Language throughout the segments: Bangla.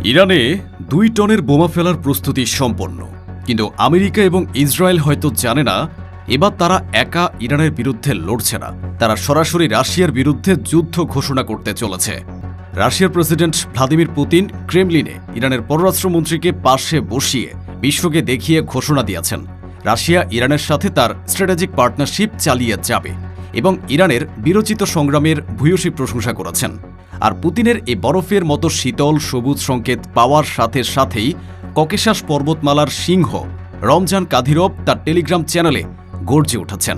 ইরানে ২ টনের বোমা ফেলার প্রস্তুতি সম্পন্ন, কিন্তু আমেরিকা এবং ইসরায়েল হয়তো জানে না এবার তারা একা ইরানের বিরুদ্ধে লড়ছে না, তারা সরাসরি রাশিয়ার বিরুদ্ধে যুদ্ধ ঘোষণা করতে চলেছে। রাশিয়ার প্রেসিডেন্ট ভ্লাদিমির পুতিন ক্রেমলিনে ইরানের পররাষ্ট্রমন্ত্রীকে পাশে বসিয়ে বিশ্বকে দেখিয়ে ঘোষণা দিয়েছেন রাশিয়া ইরানের সাথে তার স্ট্র্যাটেজিক পার্টনারশিপ চালিয়ে যাবে এবং ইরানের বীরোচিত সংগ্রামের ভূয়সী প্রশংসা করেছেন। আর পুতিনের এই বরফের মতো শীতল সবুজ সংকেত পাওয়ার সাথে সাথেই ককেশাস পর্বতমালার সিংহ রমজান কাদিরভ তার টেলিগ্রাম চ্যানেলে গর্জে উঠেছেন,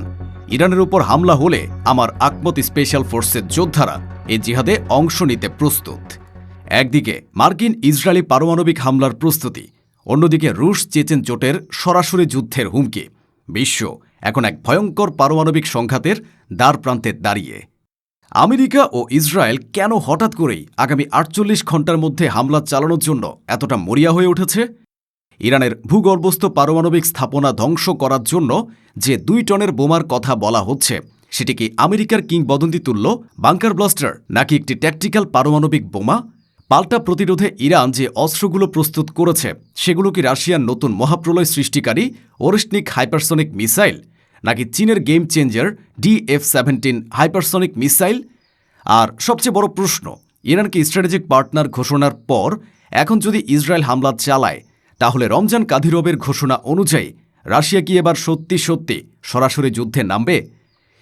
ইরানের উপর হামলা হলে আমার আকমত স্পেশাল ফোর্সের যোদ্ধারা এই জিহাদে অংশ নিতে প্রস্তুত। একদিকে মার্কিন ইসরায়েলি পারমাণবিক হামলার প্রস্তুতি, অন্যদিকে রুশ চেচেন জোটের সরাসরি যুদ্ধের হুমকি। বিশ্ব এখন এক ভয়ঙ্কর পারমাণবিক সংঘাতের দ্বারপ্রান্তে দাঁড়িয়ে। আমেরিকা ও ইসরায়েল কেন হঠাৎ করেই আগামী ৪৮ ঘণ্টার মধ্যে হামলা চালানোর জন্য এতটা মরিয়া হয়ে উঠেছে? ইরানের ভূগর্ভস্থ পারমাণবিক স্থাপনা ধ্বংস করার জন্য যে ২ টনের বোমার কথা বলা হচ্ছে, সেটি কি আমেরিকার কিংবদন্তি তুল্য বাংকার ব্লাস্টার, নাকি একটি ট্যাকটিক্যাল পারমাণবিক বোমা? পাল্টা প্রতিরোধে ইরান যে অস্ত্রগুলো প্রস্তুত করেছে, সেগুলো কি রাশিয়ার নতুন মহাপ্রলয় সৃষ্টিকারী ওরেশনিক হাইপারসনিক মিসাইল, নাকি চীনের game changer DF-17 hypersonic missile? আর সবচেয়ে বড় প্রশ্ন, ইরানকে স্ট্র্যাটেজিক পার্টনার ঘোষণার পর এখন যদি ইসরায়েল হামলা চালায়, তাহলে রমজান কাদিরভের ঘোষণা অনুযায়ী রাশিয়া কি এবার সত্যি সত্যি সরাসরি যুদ্ধে নামবে?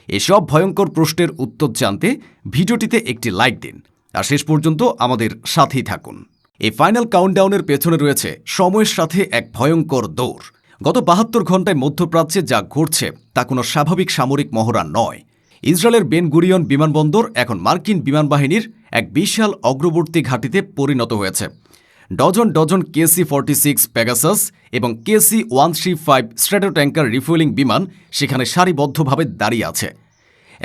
এসব ভয়ঙ্কর প্রশ্নের উত্তর জানতে ভিডিওটিতে একটি লাইক দিন আর শেষ পর্যন্ত আমাদের সাথেই থাকুন। এই ফাইনাল কাউন্টডাউনের পেছনে রয়েছে সময়ের সাথে এক ভয়ঙ্কর দৌড়। গত ৭২ ঘণ্টায় মধ্যপ্রাচ্যে যা ঘটছে তা কোনো স্বাভাবিক সামরিক মহড়া নয়। ইসরায়েলের বেন গুরিয়ন বিমানবন্দর এখন মার্কিন বিমানবাহিনীর এক বিশাল অগ্রবর্তী ঘাঁটিতে পরিণত হয়েছে। ডজন ডজন KC-46 পেগাসাস এবং KC-135 স্ট্র্যাটো ট্যাঙ্কার রিফুয়েলিং বিমান সেখানে সারিবদ্ধভাবে দাঁড়িয়ে আছে।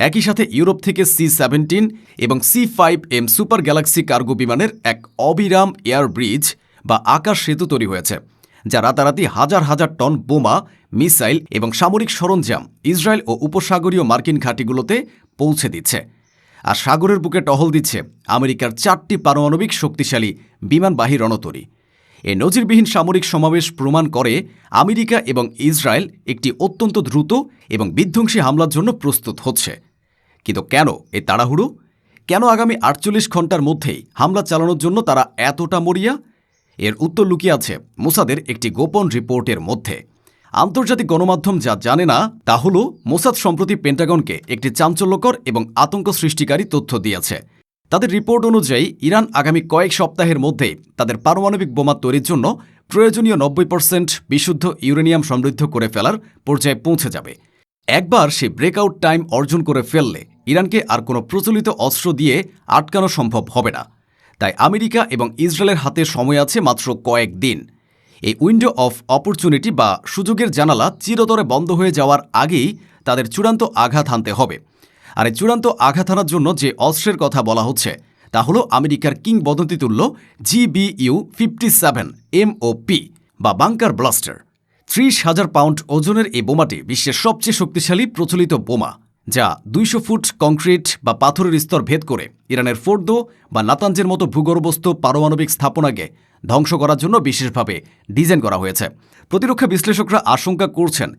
একই সাথে ইউরোপ থেকে C-17 এবং C-5M সুপার গ্যালাক্সি কার্গো বিমানের এক অবিরাম এয়ার ব্রিজ বা আকাশ সেতু তৈরি হয়েছে, যা রাতারাতি হাজার হাজার টন বোমা, মিসাইল এবং সামরিক সরঞ্জাম ইসরায়েল ও উপসাগরীয় মার্কিন ঘাঁটিগুলোতে পৌঁছে দিচ্ছে। আর সাগরের বুকে টহল দিচ্ছে আমেরিকার 4টি পারমাণবিক শক্তিশালী বিমানবাহী রণতরী। এই নজিরবিহীন সামরিক সমাবেশ প্রমাণ করে আমেরিকা এবং ইসরায়েল একটি অত্যন্ত দ্রুত এবং বিধ্বংসী হামলার জন্য প্রস্তুত হচ্ছে। কিন্তু কেন এই তাড়াহুড়ো? কেন আগামী ৪৮ ঘণ্টার মধ্যেই হামলা চালানোর জন্য তারা এতটা মরিয়া? এর উত্তর লুকিয়ে আছে মোসাদের একটি গোপন রিপোর্টের মধ্যে। আন্তর্জাতিক গণমাধ্যম যা জানে না তা হল, মোসাদ সম্প্রতি পেন্টাগনকে একটি চাঞ্চল্যকর এবং আতঙ্ক সৃষ্টিকারী তথ্য দিয়েছে। তাদের রিপোর্ট অনুযায়ী ইরান আগামী কয়েক সপ্তাহের মধ্যেই তাদের পারমাণবিক বোমা তৈরির জন্য প্রয়োজনীয় ৯০% বিশুদ্ধ ইউরেনিয়াম সমৃদ্ধ করে ফেলার পর্যায়ে পৌঁছে যাবে। একবার সে ব্রেকআউট টাইম অর্জন করে ফেললে ইরানকে আর কোনো প্রচলিত অস্ত্র দিয়ে আটকানো সম্ভব হবে না। তাই আমেরিকা এবং ইসরায়েলের হাতে সময় আছে মাত্র কয়েক দিন। এই উইন্ডো অফ অপরচুনিটি বা সুযোগের জানালা চিরতরে বন্ধ হয়ে যাওয়ার আগেই তাদের চূড়ান্ত আঘাত হানতে হবে। আর এই চূড়ান্ত আঘাত হানার জন্য যে অস্ত্রের কথা বলা হচ্ছে তা হল আমেরিকার কিংবদন্তি তুল্য GBU-57 MOP বা বাংকার ব্লাস্টার। ৩০,০০০ পাউন্ড ওজনের এই বোমাটি বিশ্বের সবচেয়ে শক্তিশালী প্রচলিত বোমা, যা ২০০ ফুট কংক্রিট বা পাথরের স্তর ভেদ করে ইরানের ফোর্দো বা নাতাঞ্জের মতো ভূগর্ভস্থ পারমাণবিক স্থাপনাকে ধ্বংস করার জন্য বিশেষভাবে ডিজাইন করা হয়েছে। প্রতিরক্ষা বিশ্লেষকরা আশঙ্কা করছেন,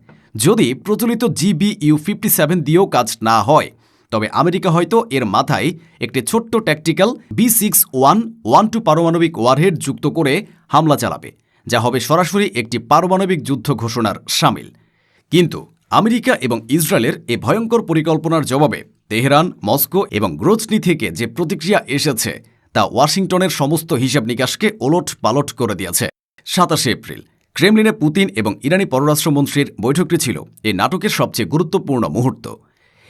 যদি প্রচলিত GBU-57 দিয়েও কাজ না হয়, তবে আমেরিকা হয়তো এর মাথায় একটি ছোট্ট ট্যাকটিক্যাল B6112 পারমাণবিক ওয়ারহেড যুক্ত করে হামলা চালাবে, যা হবে সরাসরি একটি পারমাণবিক যুদ্ধ ঘোষণার শামিল। কিন্তু আমেরিকা এবং ইসরায়েলের এই ভয়ঙ্কর পরিকল্পনার জবাবে তেহরান, মস্কো এবং গ্রোজনি থেকে যে প্রতিক্রিয়া এসেছে তা ওয়াশিংটনের সমস্ত হিসাব নিকাশকে ওলট পালট করে দিয়েছে। ২৭ এপ্রিল ক্রেমলিনে পুতিন এবং ইরানি পররাষ্ট্রমন্ত্রীর বৈঠকটি ছিল এই নাটকের সবচেয়ে গুরুত্বপূর্ণ মুহূর্ত।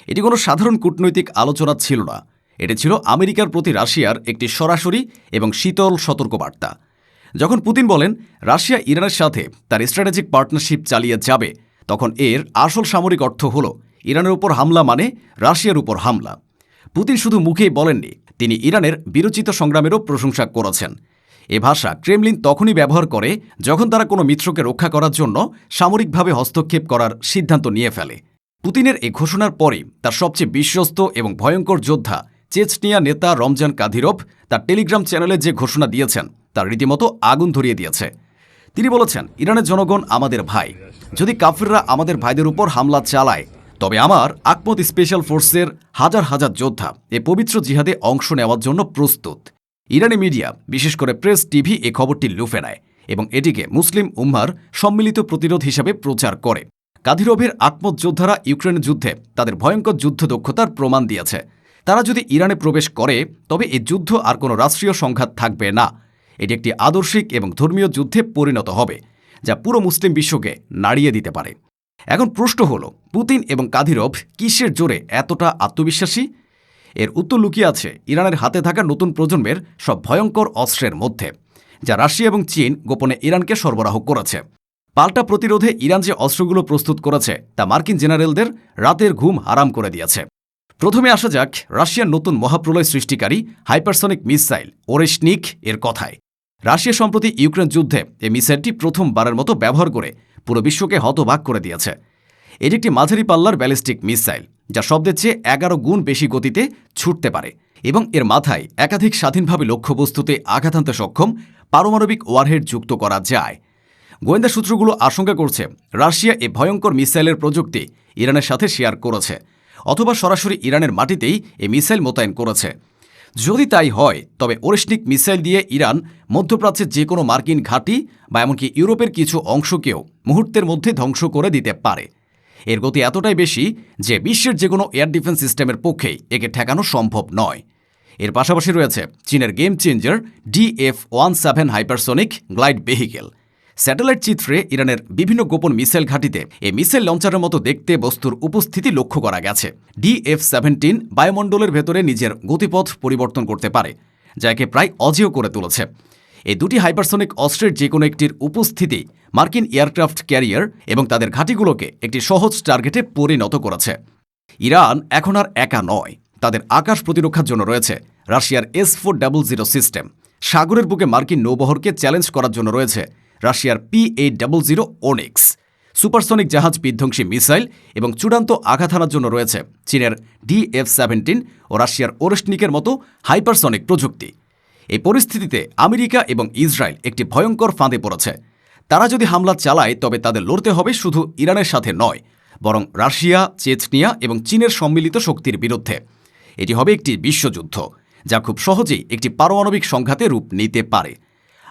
এটি কোনো সাধারণ কূটনৈতিক আলোচনা ছিল না, এটি ছিল আমেরিকার প্রতি রাশিয়ার একটি সরাসরি এবং শীতল সতর্কবার্তা। যখন পুতিন বলেন রাশিয়া ইরানের সাথে তার স্ট্র্যাটেজিক পার্টনারশিপ চালিয়ে যাবে, তখন এর আসল সামরিক অর্থ হল ইরানের উপর হামলা মানে রাশিয়ার উপর হামলা। পুতিন শুধু মুখেই বলেননি, তিনি ইরানের বীরোচিত সংগ্রামেরও প্রশংসা করেছেন। এ ভাষা ক্রেমলিন তখনই ব্যবহার করে যখন তারা কোনো মিত্রকে রক্ষা করার জন্য সামরিকভাবে হস্তক্ষেপ করার সিদ্ধান্ত নিয়ে ফেলে। পুতিনের এই ঘোষণার পরেই তার সবচেয়ে বিশ্বস্ত এবং ভয়ঙ্কর যোদ্ধা চেচনিয়া নেতা রমজান কাদিরভ তার টেলিগ্রাম চ্যানেলে যে ঘোষণা দিয়েছেন তার রীতিমতো আগুন ধরিয়ে দিয়েছে। তিনি বলেছেন, ইরানের জনগণ আমাদের ভাই। যদি কাফিররা আমাদের ভাইদের উপর হামলা চালায়, তবে আমার আকমত স্পেশাল ফোর্সের হাজার হাজার যোদ্ধা এ পবিত্র জিহাদে অংশ নেওয়ার জন্য প্রস্তুত। ইরানি মিডিয়া, বিশেষ করে প্রেস টিভি, এ খবরটি লুফে নেয় এবং এটিকে মুসলিম উম্মার সম্মিলিত প্রতিরোধ হিসাবে প্রচার করে। কাদিরভের আকমত যোদ্ধারা ইউক্রেনের যুদ্ধে তাদের ভয়ঙ্কর যুদ্ধ দক্ষতার প্রমাণ দিয়েছে। তারা যদি ইরানে প্রবেশ করে, তবে এই যুদ্ধ আর কোনো রাষ্ট্রীয় সংঘাত থাকবে না। এটি একটি আদর্শিক এবং ধর্মীয় যুদ্ধে পরিণত হবে, যা পুরো মুসলিম বিশ্বকে নাড়িয়ে দিতে পারে। এখন প্রশ্ন হল, পুতিন এবং কাদিরভ কিসের জোরে এতটা আত্মবিশ্বাসী? এর উত্তর লুকিয়ে আছে ইরানের হাতে থাকা নতুন প্রজন্মের সব ভয়ঙ্কর অস্ত্রের মধ্যে, যা রাশিয়া এবং চীন গোপনে ইরানকে সরবরাহ করেছে। পাল্টা প্রতিরোধে ইরান যে অস্ত্রগুলো প্রস্তুত করেছে, তা মার্কিন জেনারেলদের রাতের ঘুম হারাম করে দিয়েছে। প্রথমে আসা যাক রাশিয়ার নতুন মহাপ্রলয় সৃষ্টিকারী হাইপারসনিক মিসাইল ওরেশনিক এর কথায়। রাশিয়া সম্প্রতি ইউক্রেন যুদ্ধে এই মিসাইলটি প্রথমবারের মতো ব্যবহার করে পুরো বিশ্বকে হতবাক করে দিয়েছে। এটি একটি মাঝারি পাল্লার ব্যালিস্টিক মিসাইল, যা শব্দের চেয়ে 11 গুণ বেশি গতিতে ছুটতে পারে এবং এর মাথায় একাধিক স্বাধীনভাবে লক্ষ্যবস্তুতে আঘাত আনতে সক্ষম পারমাণবিক ওয়ারহেড যুক্ত করা যায়। গোয়েন্দা সূত্রগুলো আশঙ্কা করছে রাশিয়া এ ভয়ঙ্কর মিসাইলের প্রযুক্তি ইরানের সাথে শেয়ার করেছে, অথবা সরাসরি ইরানের মাটিতেই এই মিসাইল মোতায়েন করেছে। যদি তাই হয়, তবে ওরেশনিক মিসাইল দিয়ে ইরান মধ্যপ্রাচ্যের যে কোনো মার্কিন ঘাঁটি বা এমনকি ইউরোপের কিছু অংশকেও মুহূর্তের মধ্যে ধ্বংস করে দিতে পারে। এর গতি এতটাই বেশি যে বিশ্বের যে কোনো এয়ার ডিফেন্স সিস্টেমের পক্ষেই একে ঠেকানো সম্ভব নয়। এর পাশাপাশি রয়েছে চীনের game changer DF-17 hypersonic glide vehicle. Satellite চিত্রে ইরানের বিভিন্ন গোপন মিসাইল ঘাঁটিতে এই মিসাইল লঞ্চারের মতো দেখতে বস্তুর উপস্থিতি লক্ষ্য করা গেছে। DF-17 বায়ুমণ্ডলের ভেতরে নিজের গতিপথ পরিবর্তন করতে পারে, যা একে প্রায় অজেয় করে তুলেছে। এই দুটি হাইপারসনিক অস্ত্রের যে কোনো একটির উপস্থিতি মার্কিন এয়ারক্রাফট ক্যারিয়ার এবং তাদের ঘাঁটিগুলোকে একটি সহজ টার্গেটে পরিণত করেছে। ইরান এখন আর একা নয়। তাদের আকাশ প্রতিরক্ষার জন্য রয়েছে রাশিয়ার S-400 সিস্টেম। সাগরের বুকে মার্কিন নৌবহরকে চ্যালেঞ্জ করার জন্য রয়েছে রাশিয়ার P-800 ওনিক্স সুপারসনিক জাহাজ বিধ্বংসী মিসাইল এবং চূড়ান্ত আঘাত হানার জন্য রয়েছে চীনের DF-17 ও রাশিয়ার ওরেশনিকের মতো হাইপারসনিক প্রযুক্তি। এই পরিস্থিতিতে আমেরিকা এবং ইসরায়েল একটি ভয়ঙ্কর ফাঁদে পড়েছে। তারা যদি হামলা চালায়, তবে তাদের লড়তে হবে শুধু ইরানের সাথে নয়, বরং রাশিয়া, চেচনিয়া এবং চীনের সম্মিলিত শক্তির বিরুদ্ধে। এটি হবে একটি বিশ্বযুদ্ধ, যা খুব সহজেই একটি পারমাণবিক সংঘাতে রূপ নিতে পারে।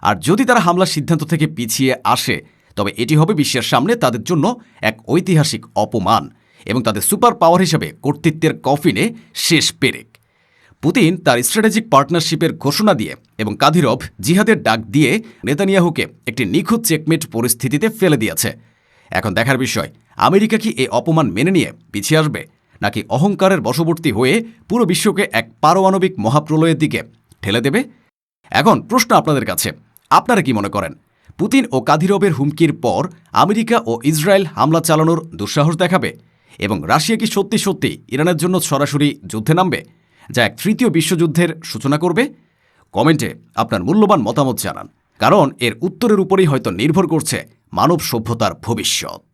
আর যদি তারা হামলার সিদ্ধান্ত থেকে পিছিয়ে আসে, তবে এটি হবে বিশ্বের সামনে তাদের জন্য এক ঐতিহাসিক অপমান এবং তাদের সুপার পাওয়ার হিসেবে কর্তৃত্বের কফিনে শেষ পেরেক। পুতিন তার স্ট্র্যাটেজিক পার্টনারশিপের ঘোষণা দিয়ে এবং কাদিরভ জিহাদের ডাক দিয়ে নেতানিয়াহুকে একটি নিখুঁত চেকমেট পরিস্থিতিতে ফেলে দিয়েছে। এখন দেখার বিষয়, আমেরিকা কি এই অপমান মেনে নিয়ে পিছিয়ে আসবে, নাকি অহংকারের বশবর্তী হয়ে পুরো বিশ্বকে এক পারমাণবিক মহাপ্রলয়ের দিকে ঠেলে দেবে? এখন প্রশ্ন আপনাদের কাছে, আপনারা কি মনে করেন? পুতিন ও কাদিরভের হুমকির পর আমেরিকা ও ইসরায়েল হামলা চালানোর দুঃসাহস দেখাবে এবং রাশিয়া কি সত্যি সত্যি ইরানের জন্য সরাসরি যুদ্ধে নামবে, যা এক তৃতীয় বিশ্বযুদ্ধের সূচনা করবে? কমেন্টে আপনার মূল্যবান মতামত জানান, কারণ এর উত্তরের উপরেই হয়তো নির্ভর করছে মানব সভ্যতার ভবিষ্যৎ।